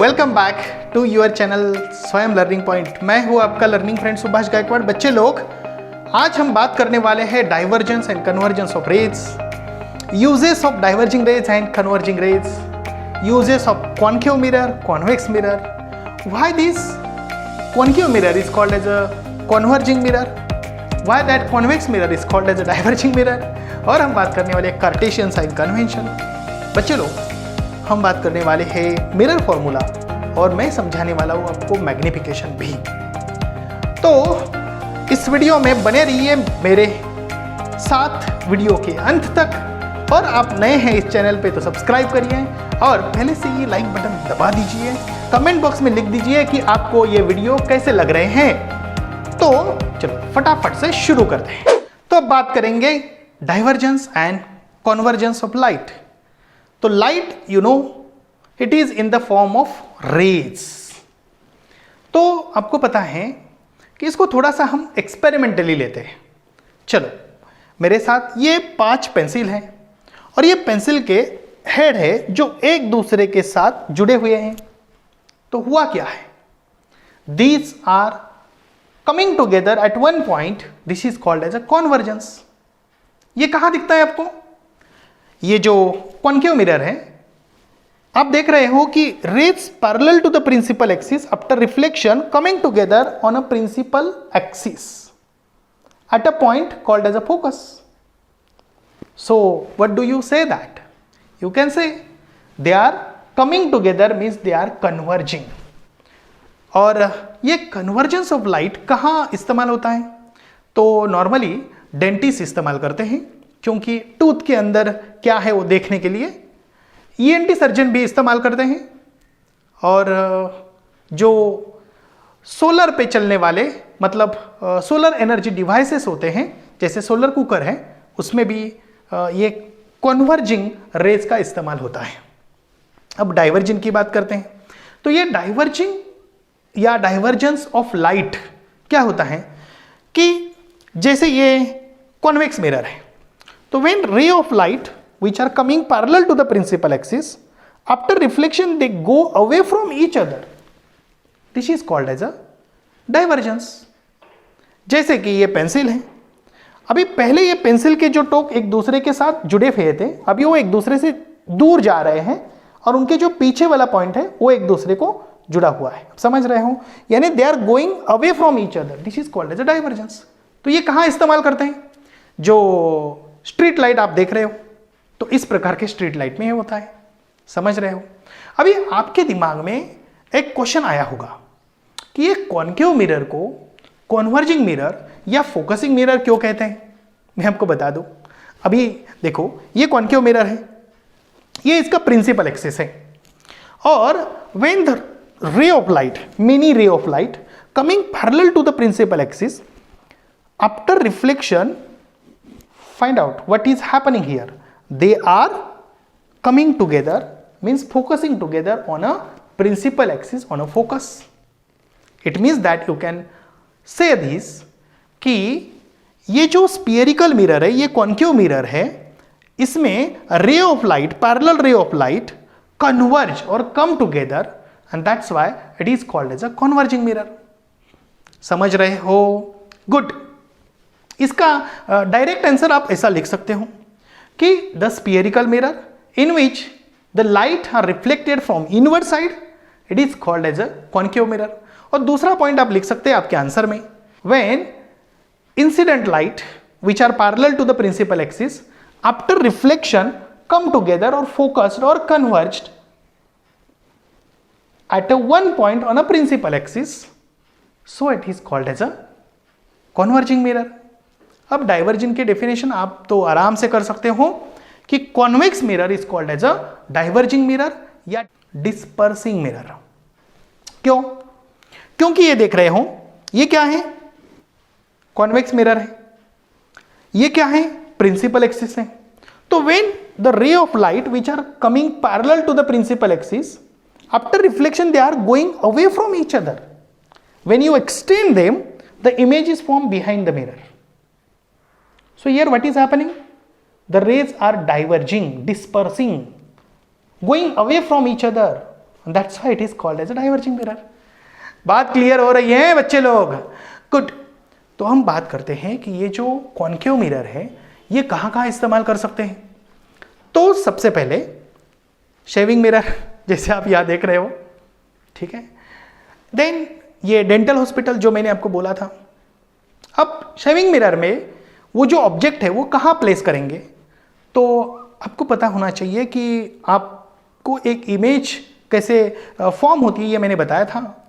Welcome back to your channel Swayam learning point. मैं हूं आपका लर्निंग फ्रेंड सुभाष गायकवाड़। बच्चे लोग, आज हम बात करने वाले हैं divergence and convergence of rays, uses of diverging rays and converging rays, uses of concave mirror, convex mirror, why this concave mirror is called as a converging mirror, why that convex mirror is called as a diverging mirror, और हम बात करने वाले Cartesian sign convention. बच्चे लोग, हम बात करने वाले हैं मिरर फॉर्मूला और मैं समझाने वाला हूँ आपको मैग्निफिकेशन भी। तो इस वीडियो में बने रहिए मेरे साथ वीडियो के अंत तक, और आप नए हैं इस चैनल पे तो सब्सक्राइब करिए और पहले से ये लाइक बटन दबा दीजिए। कमेंट बॉक्स में लिख दीजिए कि आपको ये वीडियो कैसे लग रहे हैं। तो चलो फटाफट से शुरू करते हैं। तो अब बात करेंगे divergence and convergence of light. तो light you know it is in the form of rays. तो आपको पता है कि इसको थोड़ा सा हम एक्सपेरिमेंटली लेते हैं। चलो मेरे साथ ये 5 पेंसिल हैं और ये पेंसिल के हेड है जो एक दूसरे के साथ जुड़े हुए हैं। तो हुआ क्या है, these are coming together at one point, this is called as a convergence. ये कहां दिखता है आपको? ये जो कॉन्केव मिरर है, आप देख रहे हो कि rays parallel to the principal axis after reflection coming together on a principal axis at a point called as a focus. So what do you say that? You can say they are coming together means they are converging. और ये convergence of light कहाँ इस्तेमाल होता है? तो normally dentist इस्तेमाल करते हैं, क्योंकि टूथ के अंदर क्या है वो देखने के लिए। ईएनटी सर्जन भी इस्तेमाल करते हैं, और जो सोलर पे चलने वाले मतलब सोलर एनर्जी डिवाइसेस होते हैं, जैसे सोलर कुकर है, उसमें भी ये कन्वर्जिंग रेज का इस्तेमाल होता है। अब डाइवर्जिंग की बात करते हैं। तो ये डाइवर्जिंग या डाइवर्जेंस ऑफ लाइट क्या होता है कि जैसे ये कॉन्वेक्स मिरर है, तो when ray of light which are coming parallel to the principal axis after reflection they go away from each other, this is called as a divergence। जैसे कि ये पेंसिल है, अभी पहले ये पेंसिल के जो टोक एक दूसरे के साथ जुड़े हुए थे, अभी वो एक दूसरे से दूर जा रहे हैं और उनके जो पीछे वाला पॉइंट है वो एक दूसरे को जुड़ा हुआ है। समझ रहे हो? यानी they are going away from each other, this is called as a divergence. तो ये कहां इस्तेमाल करते हैं? जो स्ट्रीट लाइट आप देख रहे हो, तो इस प्रकार के स्ट्रीट लाइट में ये होता है। समझ रहे हो? अभी आपके दिमाग में एक क्वेश्चन आया होगा कि ये कॉन्केव मिरर को कन्वर्जिंग मिरर या फोकसिंग मिरर क्यों कहते हैं? मैं आपको बता दूं। अभी देखो, ये कॉन्केव मिरर है, ये इसका प्रिंसिपल एक्सिस है, और when the ray of light, many ray of light coming parallel to the principal axis after reflection, find out what is happening here. They are coming together, means focusing together on a principal axis, on a focus. It means that you can say this कि ये जो spherical mirror है, ये concave mirror है, इसमें ray of light, parallel ray of light converge or come together, and that's why it is called as a converging mirror. समझ रहे हो? Good. इसका डायरेक्ट आंसर आप ऐसा लिख सकते हो कि the spherical mirror in which the light are reflected from inward side, it is called as a concave mirror. और दूसरा पॉइंट आप लिख सकते हैं आपके आंसर में, when incident light which are parallel to the principal axis after reflection come together और focused और converged at a one point on a principal axis, so it is called as a converging mirror. अब diverging के definition आप तो आराम से कर सकते हो कि convex mirror is called as a diverging mirror या डिस्पर्सिंग मिरर। क्यों? क्योंकि ये देख रहे हो, ये क्या है? कॉन्वेक्स मिरर है। ये क्या है? प्रिंसिपल एक्सिस है। तो when the ray of light which are coming parallel to the principal axis after reflection they are going away from each other, when you extend them the image is form behind the mirror. So here what is happening? The rays are diverging, dispersing, going away from each other, that's why it is called as a diverging mirror. बात clear हो रही है बच्चे लोग? Good. तो हम बात करते हैं कि ये जो कॉन्केव मिरर है ये कहाँ कहाँ इस्तेमाल कर सकते हैं। तो सबसे पहले शेविंग मिरर, जैसे आप यहाँ देख रहे हो, ठीक है। देन ये डेंटल हॉस्पिटल जो मैंने आपको बोला था। अब शेविंग मिरर में वो जो ऑब्जेक्ट है वो कहाँ प्लेस करेंगे, तो आपको पता होना चाहिए कि आपको एक इमेज कैसे फॉर्म होती है, ये मैंने बताया था।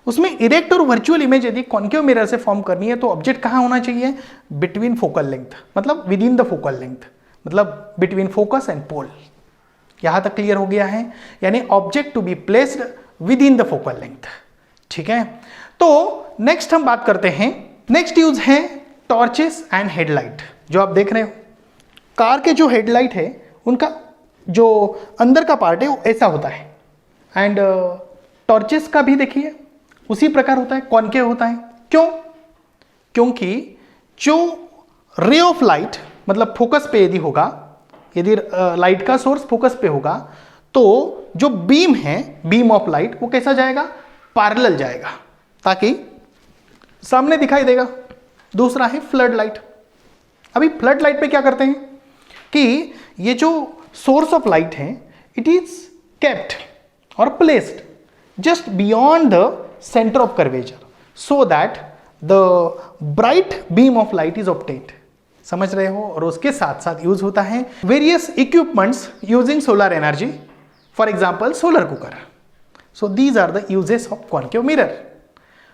उसमें इरेक्ट और वर्चुअल इमेज यदि कॉन्केव मिरर से फॉर्म करनी है तो ऑब्जेक्ट कहाँ होना चाहिए? बिटवीन फोकल लेंथ, मतलब within the focal length, मतलब बिटवीन फोकस एंड पोल। यहां तक क्लियर हो गया है? यानी object to be placed within the focal length, ठीक है। तो नेक्स्ट हम बात करते हैं, नेक्स्ट यूज है टॉर्चेस एंड हेडलाइट। जो आप देख रहे हो कार के जो हेडलाइट है उनका जो अंदर का पार्ट है वो ऐसा होता है, एंड टॉर्चेस का भी देखिए उसी प्रकार होता है, कॉन्केव होता है। क्यों? क्योंकि जो रे ऑफ लाइट मतलब फोकस पे यदि होगा, यदि लाइट का सोर्स फोकस पे होगा तो जो बीम है, बीम ऑफ लाइट, वो कैसा जाएगा? पैरेलल जाएगा, ताकि सामने दिखाई देगा। दूसरा है फ्लड लाइट। अभी फ्लड लाइट पे क्या करते हैं कि ये जो सोर्स ऑफ लाइट है इट इज केप्ट और placed just beyond the center of curvature so that the bright beam of light is obtained। समझ रहे हो? और उसके साथ साथ यूज होता है various equipments using solar energy, for example solar cooker। so these are the uses of concave mirror।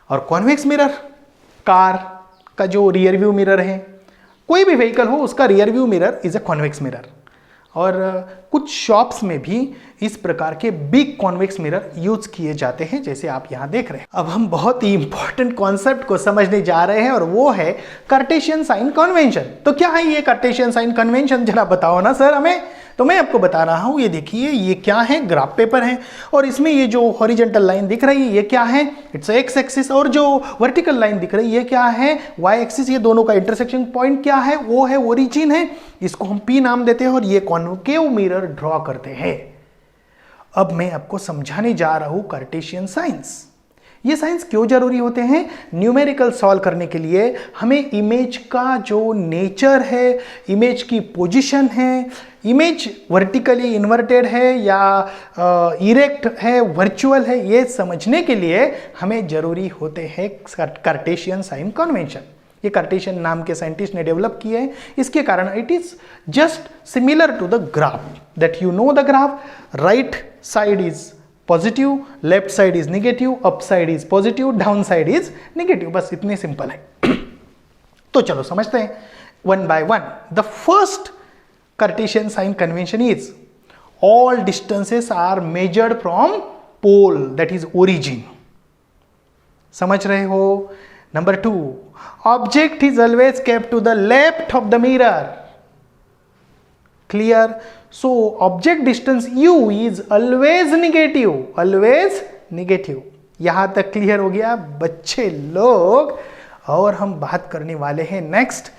और convex mirror, कार का जो रियर व्यू मिरर है, कोई भी व्हीकल हो उसका rear view mirror is a convex mirror. और कुछ शॉप्स में भी इस प्रकार के बिग कॉन्वेक्स मिरर यूज किए जाते हैं, जैसे आप यहां देख रहे हैं। अब हम बहुत ही इंपॉर्टेंट कॉन्सेप्ट को समझने जा रहे हैं और वो है कार्टेशियन साइन कन्वेंशन। तो क्या है ये कार्टेशियन साइन कन्वेंशन, जरा बताओ ना सर हमें। तो मैं आपको बता रहा हूं, ये देखिए ये क्या है, ग्राफ पेपर है और इसमें ये जो हॉरिजॉन्टल लाइन दिख रही है ये क्या है? It's x axis. और जो वर्टिकल लाइन दिख रही है ये क्या है? Y axis. ये दोनों का इंटरसेक्शन पॉइंट क्या है? वो है ओरिजिन है, इसको हम पी नाम देते हैं और ये कॉन्केव मिरर ड्रॉ करते हैं। अब मैं आपको समझाने जा रहा हूं कार्टेशियन साइंस। ये साइंस क्यों जरूरी होते हैं? न्यूमेरिकल सॉल्व करने के लिए हमें इमेज का जो नेचर है, इमेज की पोजीशन है, इमेज वर्टिकली इन्वर्टेड है या इरेक्ट है, वर्चुअल है, ये समझने के लिए हमें जरूरी होते हैं कार्टेशियन साइन कन्वेंशन। ये कार्टेशियन नाम के साइंटिस्ट ने डेवलप किए हैं। इसके कारण it is just similar to the graph, that you know the graph, right side is positive, left side is negative, up side is positive, down side is negative. बस इतनी simple है। तो चलो समझते हैं one by one. The first cartesian sign convention is all distances are measured from pole, that is origin. समझ रहे हो? Number 2, object is always kept to the left of the mirror. Clear? So object distance u is always negative, always negative। यहां तक clear हो गया बच्चे लोग? और हम बात करने वाले हैं next,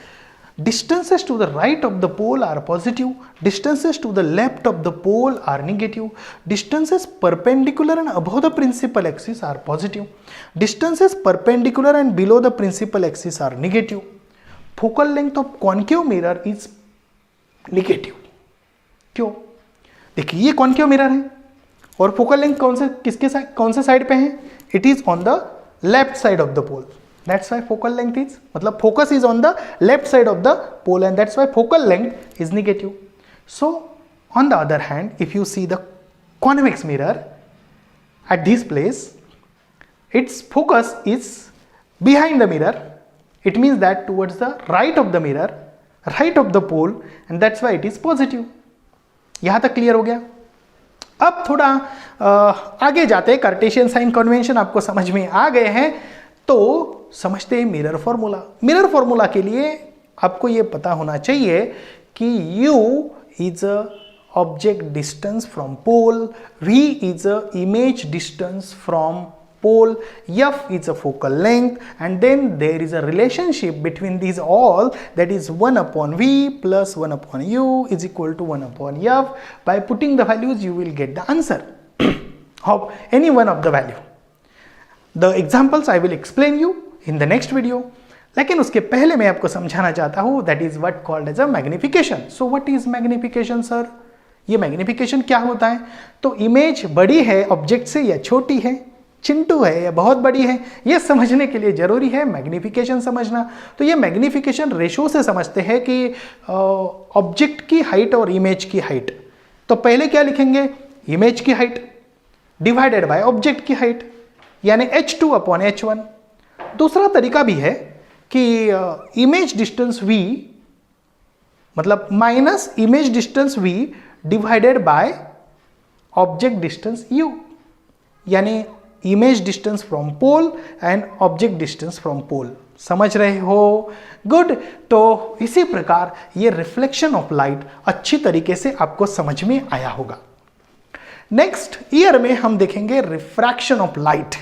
distances to the right of the pole are positive, distances to the left of the pole are negative, distances perpendicular and above the principal axis are positive, distances perpendicular and below the principal axis are negative, focal length of concave mirror is negative। क्यों? देखिए ये concave mirror है और focal length कौन से side पे है? It is on the left side of the pole, that's why focal length is, मतलब focus is on the left side of the pole and that's why focal length is negative. So on the other hand, if you see the convex mirror at this place, its focus is behind the mirror, it means that towards the right of the mirror, right of the pole, and that's why it is positive. यहां तक clear हो गया? अब थोड़ा आगे जाते हैं, cartesian sign convention आपको समझ में आ गए हैं तो समझते हैं मिरर फॉर्मूला। मिरर फॉर्मूला के लिए आपको यह पता होना चाहिए कि u is a object distance from pole, v is a image distance from pole, f is a focal length, and then there is a relationship between these all, that is 1 upon v plus 1 upon u is equal to 1 upon f. By putting the values you will get the answer। of any one of the value. The examples I will explain you in the next video. लेकिन उसके पहले मैं आपको समझाना चाहता हूँ that is what called as a magnification. So what is magnification sir? ये magnification क्या होता है? तो इमेज बड़ी है ऑब्जेक्ट से या छोटी है, चिंटू है या बहुत बड़ी है, ये समझने के लिए जरूरी है मैग्निफिकेशन समझना. तो ये मैग्निफिकेशन रेशो से समझते हैं कि ऑब्जेक्ट की हाइट और इमेज की हाइट. तो पहले क्या लिखेंगे? इमेज की हाइट डिवाइडेड बाय ऑब्जेक्ट की हाइट, यानी h2/h1. दूसरा तरीका भी है कि इमेज डिस्टेंस v मतलब minus image distance v divided by object distance u, यानी image distance from pole and object distance from pole. समझ रहे हो? गुड. तो इसी प्रकार ये रिफ्लेक्शन ऑफ लाइट अच्छी तरीके से आपको समझ में आया होगा. नेक्स्ट ईयर में हम देखेंगे रिफ्रैक्शन ऑफ लाइट.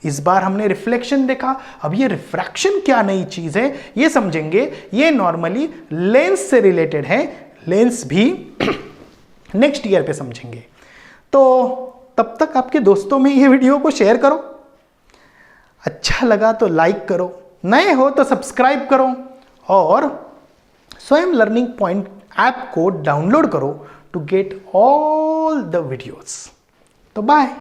इस बार हमने रिफ्लेक्शन देखा, अब ये रिफ्रैक्शन क्या नई चीज है ये समझेंगे. ये नॉर्मली लेंस से रिलेटेड है, लेंस भी नेक्स्ट ईयर पे समझेंगे. तो तब तक आपके दोस्तों में ये वीडियो को शेयर करो, अच्छा लगा तो लाइक करो, नए हो तो सब्सक्राइब करो और स्वयं लर्निंग पॉइंट ऐप को डाउनलोड करो to get all the videos. तो बाय.